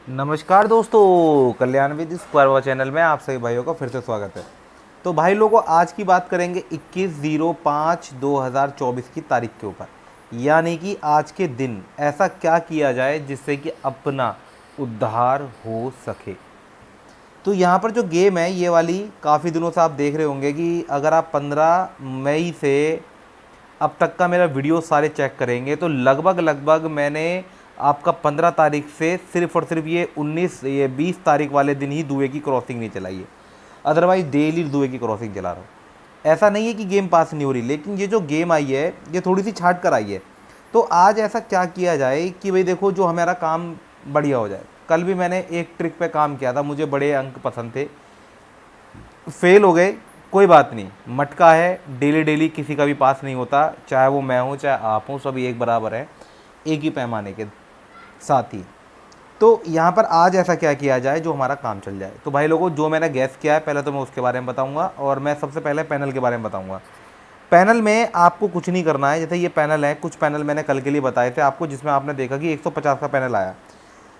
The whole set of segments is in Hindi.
नमस्कार दोस्तों, कल्याण विद स्क्वायर चैनल में आप सभी भाइयों का फिर से स्वागत है। तो भाई लोगों, आज की बात करेंगे 21/05/2024 की तारीख के ऊपर, यानी कि आज के दिन ऐसा क्या किया जाए जिससे कि अपना उद्धार हो सके। तो यहाँ पर जो गेम है ये वाली काफ़ी दिनों से आप देख रहे होंगे कि अगर आप 15 मई से अब तक का मेरा वीडियो सारे चेक करेंगे तो लगभग लगभग मैंने आपका 15 तारीख से सिर्फ और सिर्फ ये 20 तारीख वाले दिन ही दुए की क्रॉसिंग नहीं चलाई है। अदरवाइज़ डेली दुए की क्रॉसिंग चला रहा हूँ। ऐसा नहीं है कि गेम पास नहीं हो रही, लेकिन ये जो गेम आई है ये थोड़ी सी छाट कर आई है। तो आज ऐसा क्या किया जाए कि भाई देखो, जो हमारा काम बढ़िया हो जाए। कल भी मैंने एक ट्रिक पे काम किया था, मुझे बड़े अंक पसंद थे, फेल हो गए। कोई बात नहीं, मटका है, डेली डेली किसी का भी पास नहीं होता, चाहे वो मैं हूँ चाहे आप हूँ, सभी एक बराबर है, एक ही पैमाने के साथ ही। तो यहाँ पर आज ऐसा क्या किया जाए जो हमारा काम चल जाए। तो भाई लोगों, जो मैंने गैस किया है पहले तो मैं उसके बारे में बताऊँगा, और मैं सबसे पहले पैनल के बारे में बताऊँगा। पैनल में आपको कुछ नहीं करना है। जैसे ये पैनल है, कुछ पैनल मैंने कल के लिए बताए थे आपको, जिसमें आपने देखा कि 150 का पैनल आया,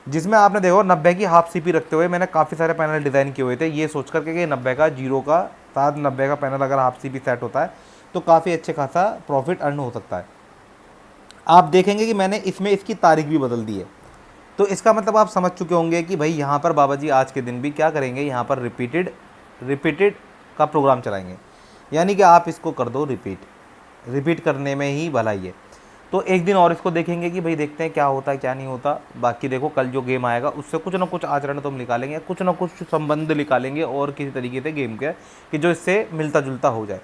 जिसमें आपने देखो 90 की हाफ सीपी रखते हुए मैंने काफ़ी सारे पैनल डिज़ाइन किए हुए थे, ये सोच करके कि 90 का जीरो का साथ 90 का पैनल अगर हाफ सीपी सेट होता है तो काफ़ी अच्छे खासा प्रॉफिट अर्न हो सकता है। आप देखेंगे कि मैंने इसमें इसकी तारीख भी बदल दी है। तो इसका मतलब आप समझ चुके होंगे कि भाई यहाँ पर बाबा जी आज के दिन भी क्या करेंगे, यहाँ पर रिपीटेड रिपीटेड का प्रोग्राम चलाएंगे। यानी कि आप इसको कर दो रिपीट, रिपीट करने में ही भलाई है। तो एक दिन और इसको देखेंगे कि भाई देखते हैं क्या होता है क्या नहीं होता। बाकी देखो, कल जो गेम आएगा उससे कुछ ना कुछ आचरण तो हम निकालेंगे, कुछ ना कुछ संबंध निकालेंगे और किसी तरीके से गेम के कि जो इससे मिलता जुलता हो जाए।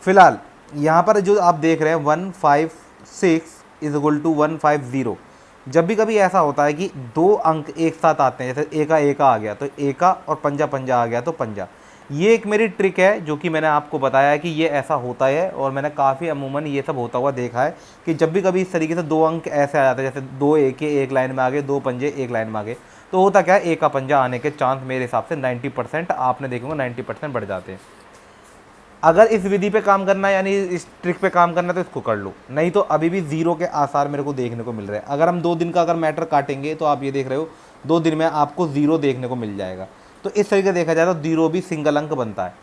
फिलहाल यहाँ पर जो आप देख रहे हैं 156 इज इक्वल टू 150। जब भी कभी ऐसा होता है कि दो अंक एक साथ आते हैं, जैसे ए का आ गया तो ए का, और पंजा पंजा आ गया तो पंजा, ये एक मेरी ट्रिक है जो कि मैंने आपको बताया है कि ये ऐसा होता है, और मैंने काफ़ी अमूमन ये सब होता हुआ देखा है कि जब भी कभी इस तरीके से दो अंक ऐसे आ जाते हैं, जैसे दो ए के एक लाइन में आ गए, दो पंजे एक लाइन में आ गए, तो होता क्या है, ए का पंजा आने के चांस मेरे हिसाब से 90%, आपने देखेंगे 90% बढ़ जाते हैं। अगर इस विधि पे काम करना है, यानी इस ट्रिक पे काम करना है, तो इसको कर लो, नहीं तो अभी भी ज़ीरो के आसार मेरे को देखने को मिल रहे हैं। अगर हम 2 दिन का अगर मैटर काटेंगे तो आप ये देख रहे हो 2 दिन में आपको ज़ीरो देखने को मिल जाएगा। तो इस तरीके देखा जाए तो ज़ीरो भी सिंगल अंक बनता है।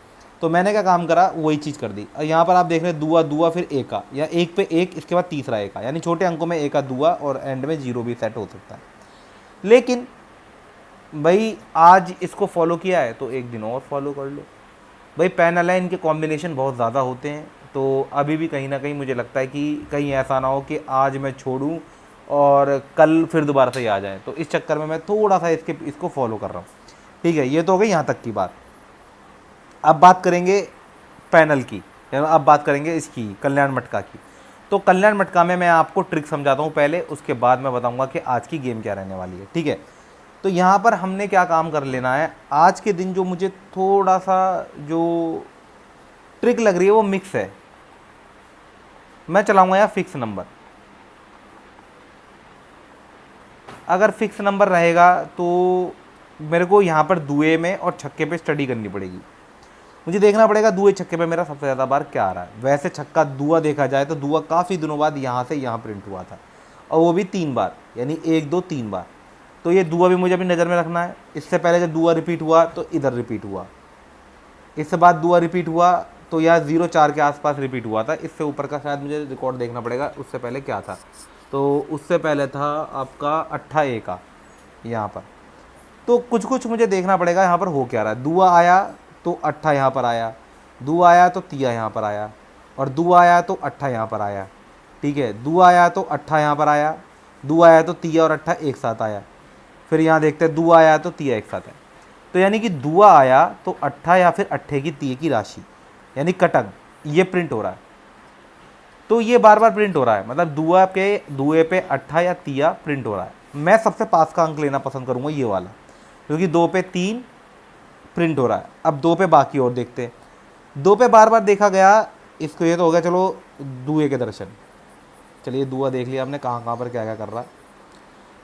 तो मैंने क्या काम करा, वही चीज़ कर दी। और यहाँ पर आप देख रहे हैं दुआ दुआ फिर एक का, या एक पे एक, इसके बाद तीसरा एक का, यानी छोटे अंकों में एक का दुआ और एंड में जीरो भी सेट हो सकता है। लेकिन भाई आज इसको फॉलो किया है तो एक दिन और फॉलो कर लो। भाई पैनल है, इनके कॉम्बिनेशन बहुत ज़्यादा होते हैं, तो अभी भी कहीं ना कहीं मुझे लगता है कि कहीं ऐसा ना हो कि आज मैं छोड़ूं और कल फिर दोबारा से ही आ जाए। तो इस चक्कर में मैं थोड़ा सा इसको फॉलो कर रहा हूँ। ठीक है, ये तो हो गई यहाँ तक की बात। अब बात करेंगे पैनल की, यानी अब बात करेंगे इसकी कल्याण मटका की। तो कल्याण मटका में मैं आपको ट्रिक समझाता हूँ पहले, उसके बाद मैं बताऊँगा कि आज की गेम क्या रहने वाली है। ठीक है, तो यहाँ पर हमने क्या काम कर लेना है आज के दिन, जो मुझे थोड़ा सा जो ट्रिक लग रही है वो मिक्स है। मैं चलाऊंगा यार फिक्स नंबर। अगर फिक्स नंबर रहेगा तो मेरे को यहाँ पर दुए में और छक्के पे स्टडी करनी पड़ेगी। मुझे देखना पड़ेगा दुए छक्के पे मेरा सबसे ज़्यादा बार क्या आ रहा है। वैसे छक्का दुआ देखा जाए तो दुआ काफ़ी दिनों बाद यहाँ से यहाँ प्रिंट हुआ था, और वो भी 3 बार, यानी 1 2 3 बार। तो ये दुआ भी मुझे अभी नज़र में रखना है। इससे पहले जब दुआ रिपीट हुआ तो इधर रिपीट हुआ, इसके बाद दुआ रिपीट हुआ तो यहाँ 0 4 के आसपास रिपीट हुआ था। इससे ऊपर का शायद मुझे रिकॉर्ड देखना पड़ेगा, उससे पहले क्या था। तो उससे पहले था आपका 8 का यहाँ पर। तो कुछ कुछ मुझे देखना पड़ेगा यहाँ पर हो क्या रहा है। दुआ आया तो 8 यहाँ पर आया, दुआ आया तो तिया यहाँ पर आया, और दुआ आया तो 8 यहाँ पर आया। ठीक है, दुआ आया तो 8 यहाँ पर आया, दुआ आया तो तिया और 8 एक साथ आया। फिर यहाँ देखते हैं दुआ आया तो तिया एक साथ है। तो यानी कि दुआ आया तो 8 या फिर 8 की तिये की राशि, यानी कटक, ये प्रिंट हो रहा है। तो ये बार बार प्रिंट हो रहा है, मतलब दुए पे 8 या तिया प्रिंट हो रहा है। मैं सबसे पास का अंक लेना पसंद करूँगा ये वाला, क्योंकि 2 पे 3 प्रिंट हो रहा है। अब 2 पे बाकी और देखते हैं। 2 पे बार बार देखा गया, इसको ये तो हो गया चलो दुए के दर्शन। चलिए दुआ देख लिया हमने कहाँ कहाँ पर क्या क्या कर रहा है।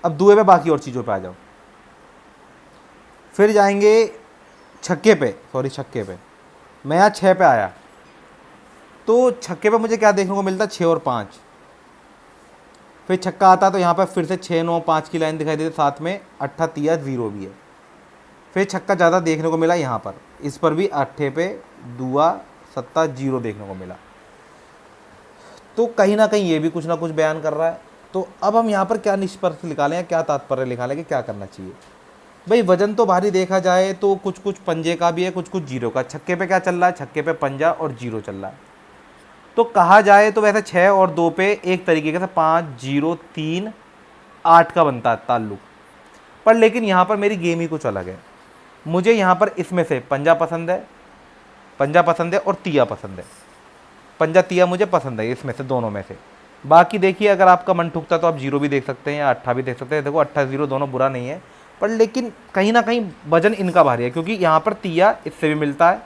अब दुए पे बाकी और चीज़ों पे आ जाओ। फिर जाएंगे छक्के पे, सॉरी छक्के पे। मैं यहाँ 6 पे आया तो छक्के पे मुझे क्या देखने को मिलता है, 6 और 5। फिर छक्का आता तो यहाँ पर फिर से 6 9 5 की लाइन दिखाई देती, साथ में अट्ठा तिया 0 भी है। फिर छक्का ज़्यादा देखने को मिला यहाँ पर, इस पर भी अट्ठे पे दुआ सत्ता 0 देखने को मिला। तो कहीं ना कहीं ये भी कुछ ना कुछ बयान कर रहा है। तो अब हम यहाँ पर क्या निष्कर्ष निकालें या क्या तात्पर्य निकालें कि क्या करना चाहिए। भाई वजन तो भारी देखा जाए तो कुछ कुछ पंजे का भी है, कुछ कुछ जीरो का। छक्के पे क्या चल रहा है, छक्के पे पंजा और 0 चल रहा है। तो कहा जाए तो वैसे 6 और 2 पे एक तरीके से 5 0 3 8 का बनता है ताल्लुक, पर लेकिन यहाँ पर मेरी गेम ही कुछ अलग है। मुझे यहाँ पर इसमें से पंजा पसंद है, पंजा पसंद है और तिया पसंद है। पंजा तिया मुझे पसंद है इसमें से, दोनों में से। बाकी देखिए अगर आपका मन ठुकता तो आप 0 भी देख सकते हैं या अट्ठा भी देख सकते हैं। देखो अट्ठा 0 दोनों बुरा नहीं है, पर लेकिन कहीं ना कहीं वजन इनका भारी है, क्योंकि यहाँ पर तिया इससे भी मिलता है,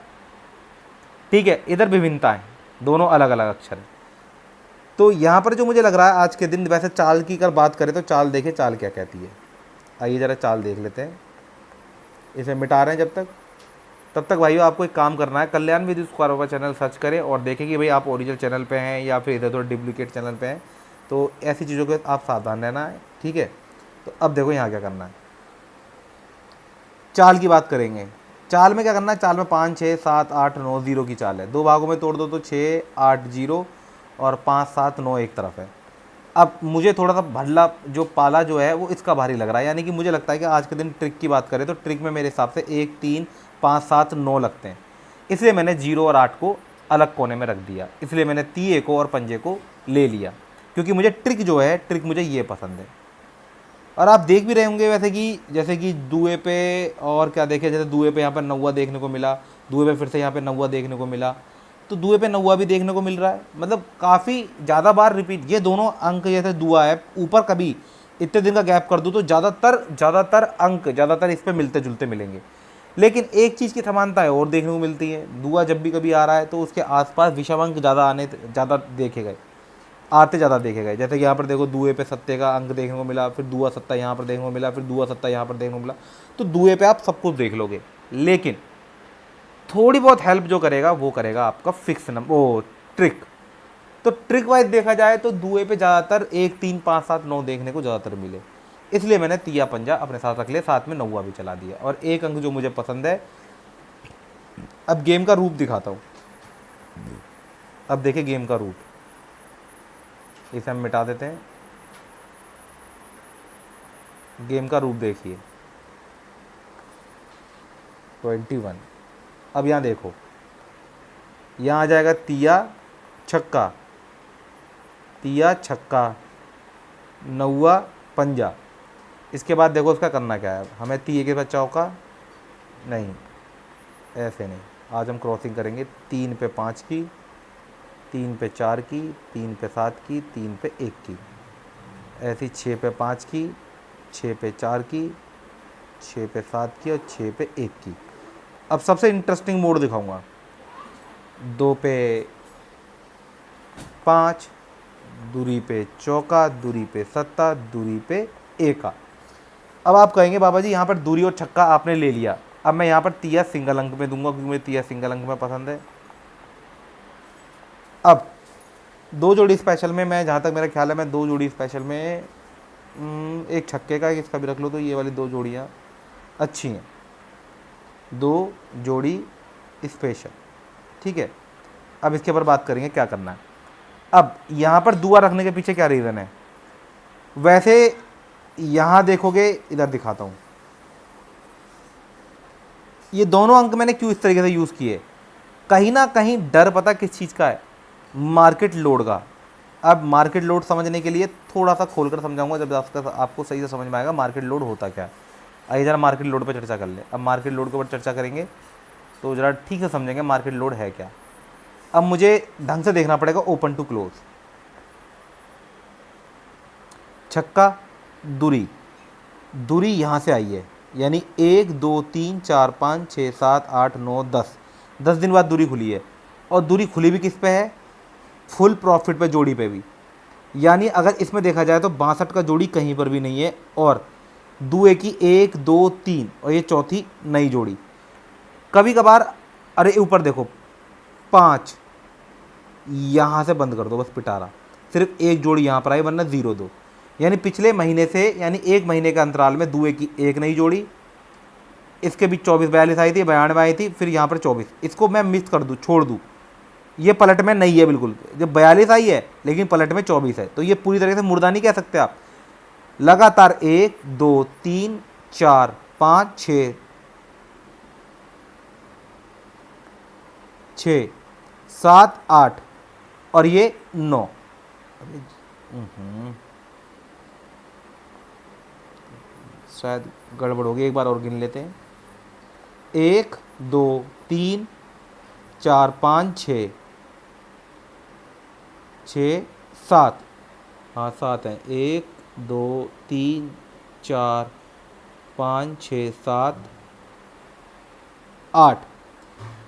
ठीक है, इधर विभिन्नता है, दोनों अलग अलग अक्षर है। तो यहाँ पर जो मुझे लग रहा है आज के दिन, वैसे चाल की अगर बात करें तो चाल देखें चाल क्या कहती है। आइए ज़रा चाल देख लेते हैं। इसे मिटा रहे हैं जब तक, तब तक भाइयों आपको एक काम करना है, कल्याण विद्युत स्क्वायर चैनल सर्च करें और देखें कि भाई आप ओरिजिनल चैनल पे हैं या फिर इधर उधर डुप्लीकेट चैनल पे हैं। तो ऐसी चीज़ों के आप सावधान रहना है, ठीक है। तो अब देखो यहाँ क्या करना है, चाल की बात करेंगे। चाल में क्या करना है, चाल में 5 6 7 8 9 0 की चाल है। दो भागों में तोड़ दो तो 6 8 0 और 5 7 9 एक तरफ है। अब मुझे थोड़ा सा भल्ला जो पाला जो है वो इसका भारी लग रहा है, यानी कि मुझे लगता है कि आज के दिन ट्रिक की बात करें तो ट्रिक में मेरे हिसाब से 1 3 5 7 9 लगते हैं। इसलिए मैंने 0 और 8 को अलग कोने में रख दिया, इसलिए मैंने तिये को और पंजे को ले लिया, क्योंकि मुझे ट्रिक जो है, ट्रिक मुझे ये पसंद है। और आप देख भी रहे होंगे वैसे कि जैसे कि दुए पे और क्या देखे, जैसे दुए पे यहाँ पर नौवा देखने को मिला, दुए पे फिर से यहाँ पे नौवा देखने को मिला, तो दुए पे नौवा भी देखने को मिल रहा है। मतलब काफ़ी ज़्यादा बार रिपीट, ये दोनों अंक जैसे दुआ है ऊपर कभी इतने दिन का गैप कर दूँ तो ज़्यादातर अंक ज़्यादातर इस पर मिलते जुलते मिलेंगे। लेकिन एक चीज़ की समानता है और देखने को मिलती है, दुआ जब भी कभी आ रहा है तो उसके आसपास विषम अंक ज़्यादा देखे गए, आते ज़्यादा देखे गए। जैसे कि यहाँ पर देखो दुए पे सत्ते का अंक देखने को मिला, फिर दुआ सत्ता यहाँ पर देखने को मिला, फिर दुआ सत्ता यहाँ पर देखने को मिला। तो दुए पे आप सब कुछ देख लोगे, लेकिन थोड़ी बहुत हेल्प जो करेगा वो करेगा आपका फिक्स नंबर, वो ट्रिक। तो ट्रिक वाइज देखा जाए तो दुए पे ज़्यादातर 1 3 5 7 9 देखने को ज़्यादातर मिले, इसलिए मैंने तिया पंजा अपने साथ रख लिया, साथ में नौवा भी चला दिया। और एक अंक जो मुझे पसंद है, अब गेम का रूप दिखाता हूँ। अब देखिए गेम का रूप, इसे हम मिटा देते हैं। गेम का रूप देखिए 21। अब यहाँ देखो, यहाँ आ जाएगा तिया छक्का, तिया छक्का नौवा पंजा। इसके बाद देखो उसका करना क्या है, हमें तिये के बाद चौका नहीं, ऐसे नहीं। आज हम क्रॉसिंग करेंगे 3 पे 5 की, 3 पे 4 की, 3 पे 7 की, 3 पे 1 की, ऐसी 6 पे 5 की, 6 पे 4 की, 6 पे 7 की और 6 पे 1 की। अब सबसे इंटरेस्टिंग मोड दिखाऊंगा, 2 पे 5, दूरी पे चौका, दूरी पे सत्ता, दूरी पे एका। अब आप कहेंगे बाबा जी यहाँ पर दूरी और छक्का आपने ले लिया, अब मैं यहाँ पर तिया सिंगल अंक में दूंगा क्योंकि मुझे तिया सिंगल अंक में पसंद है। अब 2 जोड़ी स्पेशल में, मैं जहाँ तक मेरा ख्याल है, मैं 2 जोड़ी स्पेशल में एक छक्के का, एक इसका भी रख लो, तो ये वाली 2 जोड़ियाँ अच्छी हैं, 2 जोड़ी स्पेशल, ठीक है। अब इसके ऊपर बात करेंगे क्या करना है। अब यहाँ पर दुआ रखने के पीछे क्या रीज़न है, वैसे यहाँ देखोगे, इधर दिखाता हूँ, ये दोनों अंक मैंने क्यों इस तरीके से यूज़ किए, कहीं ना कहीं डर पता किस चीज़ का है, मार्केट लोड का। अब मार्केट लोड समझने के लिए थोड़ा सा खोलकर समझाऊंगा, जब आपको सही से समझ में आएगा मार्केट लोड होता क्या है। आइए ज़रा मार्केट लोड पर चर्चा कर ले। अब मार्केट लोड के ऊपर चर्चा करेंगे तो ज़रा ठीक से समझेंगे मार्केट लोड है क्या। अब मुझे ढंग से देखना पड़ेगा, ओपन टू क्लोज, छक्का दूरी, दूरी यहाँ से आई है, यानी 1 2 3 4 5 6 7 8 9 10 दिन बाद दूरी खुली है। और दूरी खुली भी किस पे है, फुल प्रॉफिट पे, जोड़ी पे भी। यानी अगर इसमें देखा जाए तो 62 का जोड़ी कहीं पर भी नहीं है, और दुए की 1 2 3 और ये चौथी नई जोड़ी। कभी कभार अरे ऊपर देखो 5, यहाँ से बंद कर दो बस पिटारा, सिर्फ एक जोड़ी यहाँ पर आई, वरना 0 2। यानी पिछले महीने से, यानी 1 महीने के अंतराल में दुए की एक नई जोड़ी, इसके बीच 24-42 आई थी, 92 आई थी, फिर यहाँ पर 24, इसको मैं मिस कर दूँ, छोड़ दूँ, ये पलट में नहीं है बिल्कुल। जब 42 आई है लेकिन पलट में 24 है, तो ये पूरी तरीके से मुर्दा नहीं कह सकते आप। लगातार 1 2 3 4 5 6 6 7 8 और ये 9। शायद गड़बड़ होगी, एक बार और गिन लेते हैं। 1 2 3 4 5 6 6 7, हाँ 7 हैं। 1 2 3 4 5 6 7 8,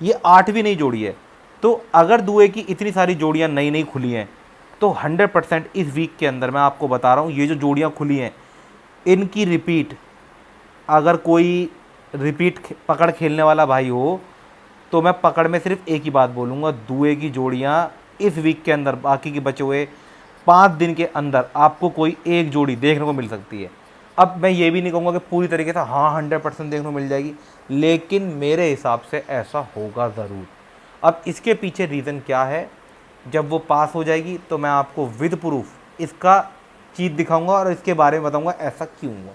ये 8वीं नई जोड़ी है। तो अगर दुए की इतनी सारी जोड़ियां नई नई खुली हैं तो 100% इस वीक के अंदर मैं आपको बता रहा हूँ, ये जो जोड़ियां खुली हैं इनकी रिपीट, अगर कोई रिपीट पकड़ खेलने वाला भाई हो तो मैं पकड़ में सिर्फ एक ही बात बोलूँगा, दुए की जोड़ियाँ इस वीक के अंदर, बाकी के बचे हुए 5 दिन के अंदर आपको कोई एक जोड़ी देखने को मिल सकती है। अब मैं ये भी नहीं कहूँगा कि पूरी तरीके से हाँ 100% देखने को मिल जाएगी, लेकिन मेरे हिसाब से ऐसा होगा ज़रूर। अब इसके पीछे रीज़न क्या है, जब वो पास हो जाएगी तो मैं आपको विद प्रूफ इसका चीज़ दिखाऊंगा और इसके बारे में बताऊंगा ऐसा क्यों हुआ।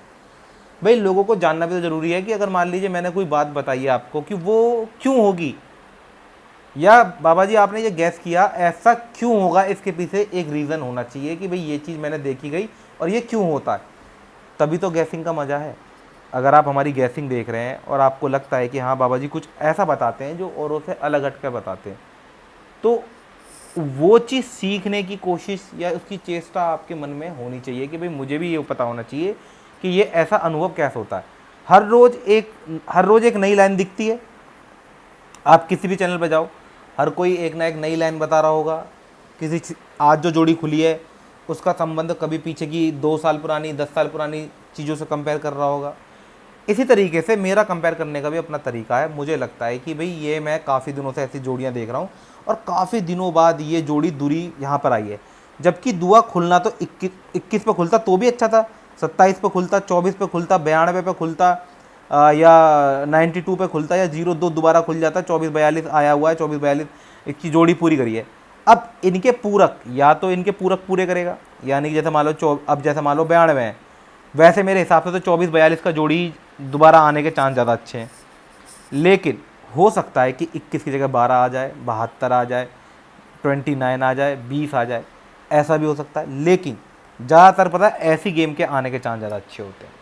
भाई लोगों को जानना भी तो ज़रूरी है कि अगर मान लीजिए मैंने कोई बात बताई है आपको कि वो क्यों होगी, या बाबा जी आपने ये गैस किया ऐसा क्यों होगा, इसके पीछे एक रीज़न होना चाहिए कि भाई ये चीज़ मैंने देखी गई और ये क्यों होता है, तभी तो गैसिंग का मज़ा है। अगर आप हमारी गैसिंग देख रहे हैं और आपको लगता है कि हाँ बाबा जी कुछ ऐसा बताते हैं जो औरों से अलग हट कर बताते हैं, तो वो चीज़ सीखने की कोशिश या उसकी चेष्टा आपके मन में होनी चाहिए कि भाई मुझे भी ये पता होना चाहिए कि ये ऐसा अनुभव कैसे होता है। हर रोज़ एक नई लाइन दिखती है, आप किसी भी चैनल पर जाओ, हर कोई एक ना एक नई लाइन बता रहा होगा। आज जो जोड़ी खुली है उसका संबंध कभी पीछे की 2 साल पुरानी 10 साल पुरानी चीज़ों से कंपेयर कर रहा होगा। इसी तरीके से मेरा कंपेयर करने का भी अपना तरीका है। मुझे लगता है कि भाई ये मैं काफ़ी दिनों से ऐसी जोड़ियां देख रहा हूँ और काफ़ी दिनों बाद ये जोड़ी दूरी यहाँ पर आई है, जबकि दुआ खुलना तो 21 पे खुलता तो भी अच्छा था, 27 पे खुलता, 24 पे खुलता, 92 पे खुलता, या 92 पे खुलता, या 02 दोबारा खुल जाता। 24-42 आया हुआ है, 24-42 इसकी जोड़ी पूरी करी है। अब इनके पूरक, या तो इनके पूरक पूरे करेगा, यानी कि जैसे मान लो अब जैसे मान लो 92 हैं, वैसे मेरे हिसाब से तो 24-42 का जोड़ी दोबारा आने के चांस ज़्यादा अच्छे हैं। लेकिन हो सकता है कि 21 की जगह 12 आ जाए, 72 आ जाए, 29 आ जाए, 20 आ जाए, ऐसा भी हो सकता है। लेकिन ज़्यादातर पता है ऐसी गेम के आने के चांस ज़्यादा अच्छे होते हैं,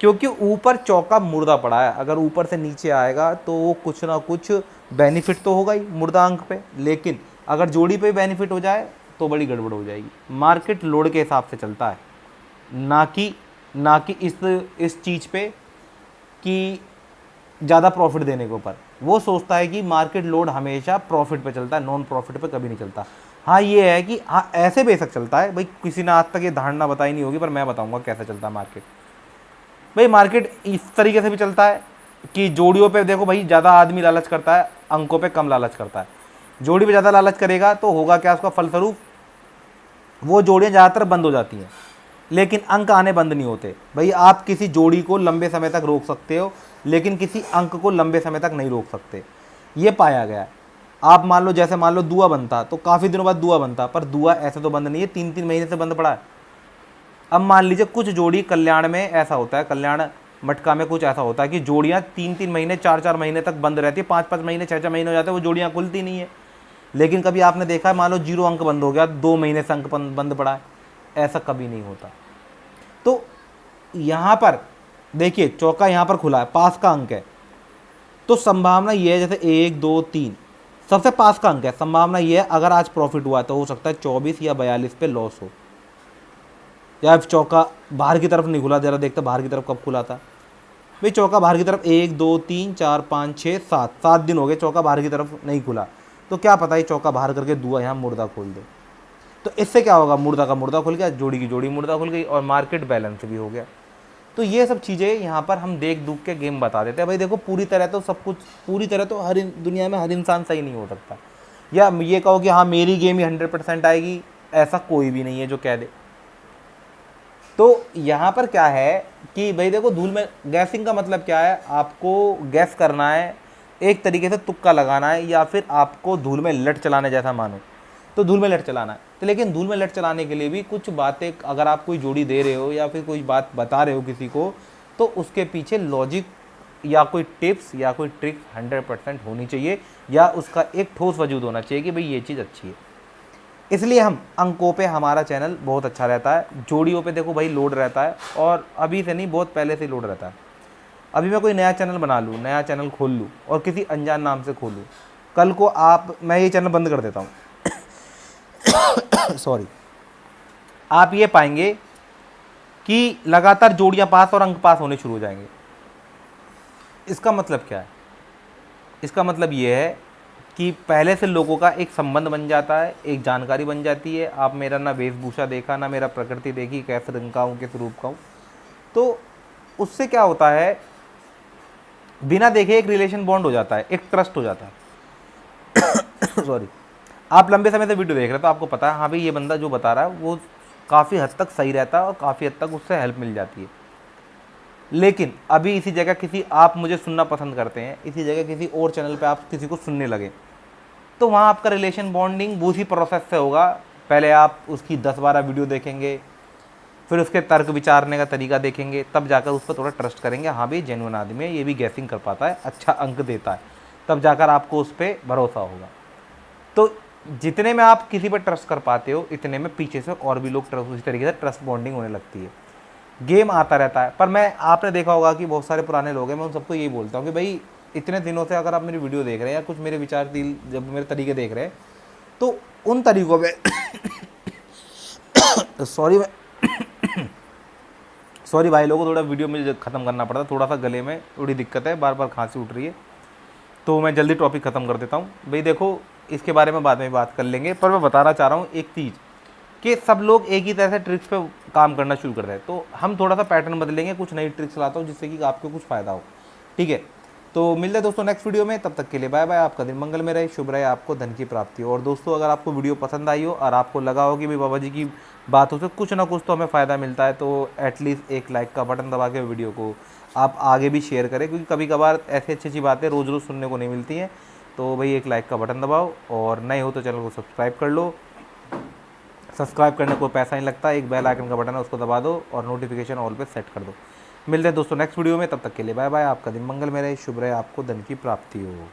क्योंकि ऊपर चौका मुर्दा पड़ा है। अगर ऊपर से नीचे आएगा तो वो कुछ ना कुछ बेनिफिट तो होगा ही मुर्दा अंक पे, लेकिन अगर जोड़ी पे बेनिफिट हो जाए तो बड़ी गड़बड़ हो जाएगी। मार्केट लोड के हिसाब से चलता है, ना कि इस चीज़ पे कि ज़्यादा प्रॉफिट देने के ऊपर। वो सोचता है कि मार्केट लोड हमेशा प्रॉफिट पे चलता है, नॉन प्रॉफिट पे कभी नहीं चलता। हाँ ये है कि हाँ ऐसे बेशक चलता है भाई, किसी ने आज तक ये धारणा बताई नहीं होगी, पर मैं बताऊंगा कैसे चलता है मार्केट। भाई मार्केट इस तरीके से भी चलता है कि जोड़ियों पे देखो भाई, ज़्यादा आदमी लालच करता है, अंकों पे कम लालच करता है। जोड़ी पे ज़्यादा लालच करेगा तो होगा क्या, उसका फलस्वरूप वो जोड़ियाँ ज़्यादातर बंद हो जाती हैं, लेकिन अंक आने बंद नहीं होते। भाई आप किसी जोड़ी को लंबे समय तक रोक सकते हो, लेकिन किसी अंक को लंबे समय तक नहीं रोक सकते, ये पाया गया है। आप मान लो जैसे मान लो दुआ बनता तो काफ़ी दिनों बाद दुआ बनता, पर दुआ ऐसे तो बंद नहीं है, 3-3 महीने से बंद पड़ा है। अब मान लीजिए कुछ जोड़ी कल्याण में ऐसा होता है, कल्याण मटका में कुछ ऐसा होता है कि जोड़ियाँ 3-3 महीने 4-4 महीने तक बंद रहती है, 5-5 महीने 6-6 महीने हो जाते हैं, वो जोड़ियाँ खुलती नहीं है। लेकिन कभी आपने देखा है मान लो 0 अंक बंद हो गया, 2 महीने से अंक बंद पड़ा है, ऐसा कभी नहीं होता। तो यहाँ पर देखिए चौका यहाँ पर खुला है, पास का अंक है, तो संभावना ये है जैसे 1 2 3 सबसे पास का अंक है, संभावना ये है अगर आज प्रॉफिट हुआ तो हो सकता है 24 या 42 पे लॉस हो। या चौका बाहर की तरफ नहीं खुला, जरा देखते बाहर की तरफ कब खुला था। भाई चौका बाहर की तरफ 1 2 3 4 5 6 7 दिन हो गए चौका बाहर की तरफ नहीं खुला, तो क्या पता ही चौका बाहर करके दुआ यहाँ मुर्दा खोल दे। तो इससे क्या होगा, मुर्दा का मुर्दा खुल गया, जोड़ी की जोड़ी मुर्दा खुल गई और मार्केट बैलेंस भी हो गया। तो ये सब चीज़ें यहाँ पर हम देख दुख के गेम बता देते हैं। भाई देखो पूरी तरह तो सब कुछ, पूरी तरह तो हर दुनिया में हर इंसान सही नहीं हो सकता, या ये कहो कि हाँ मेरी गेम ही 100% आएगी, ऐसा कोई भी नहीं है जो कह दे। तो यहाँ पर क्या है कि भाई देखो, धूल में गैसिंग का मतलब क्या है, आपको गैस करना है, एक तरीके से तुक्का लगाना है, या फिर आपको धूल में लट चलाने जैसा मानो, तो धूल में लट चलाना है। तो लेकिन धूल में लट चलाने के लिए भी कुछ बातें, अगर आप कोई जोड़ी दे रहे हो या फिर कोई बात बता रहे हो किसी को, तो उसके पीछे लॉजिक या कोई टिप्स या कोई ट्रिक 100% होनी चाहिए, या उसका एक ठोस वजूद होना चाहिए कि भाई ये चीज़ अच्छी है। इसलिए हम अंकों पे हमारा चैनल बहुत अच्छा रहता है, जोड़ियों पे देखो भाई लोड रहता है, और अभी से नहीं, बहुत पहले से लोड रहता है। अभी मैं कोई नया चैनल बना लूँ, नया चैनल खोल लूँ और किसी अनजान नाम से खोलूँ, कल को मैं ये चैनल बंद कर देता हूँ सॉरी, आप ये पाएंगे कि लगातार जोड़ियाँ पास और अंक पास होने शुरू हो जाएंगे। इसका मतलब क्या है? इसका मतलब ये है कि पहले से लोगों का एक संबंध बन जाता है, एक जानकारी बन जाती है। आप मेरा ना वेशभूषा देखा, ना मेरा प्रकृति देखी, कैसे रंग का हूँ, किस रूप का हूँ, तो उससे क्या होता है, बिना देखे एक रिलेशन बॉन्ड हो जाता है, एक ट्रस्ट हो जाता है सॉरी। आप लंबे समय से वीडियो देख रहे हो तो आपको पता है, हाँ भाई ये बंदा जो बता रहा है वो काफ़ी हद तक सही रहता है और काफ़ी हद तक उससे हेल्प मिल जाती है। लेकिन अभी इसी जगह किसी, आप मुझे सुनना पसंद करते हैं, इसी जगह किसी और चैनल पे आप किसी को सुनने लगे, तो वहाँ आपका रिलेशन बॉन्डिंग वो उसी प्रोसेस से होगा। पहले आप उसकी 10-12 वीडियो देखेंगे, फिर उसके तर्क विचारने का तरीका देखेंगे, तब जाकर उस पर थोड़ा ट्रस्ट करेंगे, हाँ भाई जेन्युइन आदमी है, ये भी गैसिंग कर पाता है, अच्छा अंक देता है, तब जाकर आपको उस पर भरोसा होगा। तो जितने में आप किसी पर ट्रस्ट कर पाते हो, इतने में पीछे से और भी लोग ट्रस्ट, उसी तरीके से ट्रस्ट बॉन्डिंग होने लगती है। गेम आता रहता है, पर मैं, आपने देखा होगा कि बहुत सारे पुराने लोग हैं, मैं उन सबको यही बोलता हूँ कि भाई इतने दिनों से अगर आप मेरी वीडियो देख रहे हैं या कुछ मेरे विचार जब मेरे तरीके देख रहे हैं, तो उन तरीकों में सॉरी भाई लोगों, थोड़ा वीडियो मुझे ख़त्म करना पड़ता, थोड़ा सा गले में थोड़ी दिक्कत है, बार बार खांसी उठ रही है, तो मैं जल्दी टॉपिक ख़त्म कर देता हूँ। भाई देखो, इसके बारे में बाद में बात कर लेंगे, पर मैं बताना चाह रहा हूँ एक चीज़, कि सब लोग एक ही तरह से ट्रिक्स पे काम करना शुरू कर रहे हैं, तो हम थोड़ा सा पैटर्न बदलेंगे, कुछ नई ट्रिक्स लाता हूँ जिससे कि आपको कुछ फ़ायदा हो। ठीक है, तो मिलते हैं दोस्तों नेक्स्ट वीडियो में, तब तक के लिए बाय बाय। आपका दिन मंगल में रहे, शुभ रहे, आपको धन की प्राप्ति हो। और दोस्तों, अगर आपको वीडियो पसंद आई हो और आपको लगा हो कि भाई बाबा जी की बातों से कुछ ना कुछ तो हमें फ़ायदा मिलता है, तो एटलीस्ट एक लाइक का बटन दबा के वीडियो को आप आगे भी शेयर करें, क्योंकि कभी कभार ऐसी अच्छी अच्छी बातें रोज़ रोज़ सुनने को नहीं मिलती हैं। तो भाई एक लाइक का बटन दबाओ, और नए हो तो चैनल को सब्सक्राइब कर लो। सब्सक्राइब करने को पैसा नहीं लगता, एक बेल आइकन का बटन है उसको दबा दो और नोटिफिकेशन ऑल पे सेट कर दो। मिलते हैं दोस्तों नेक्स्ट वीडियो में, तब तक के लिए बाय बाय। आपका दिन मंगल में रहे, शुभ रहे, आपको धन की प्राप्ति हो।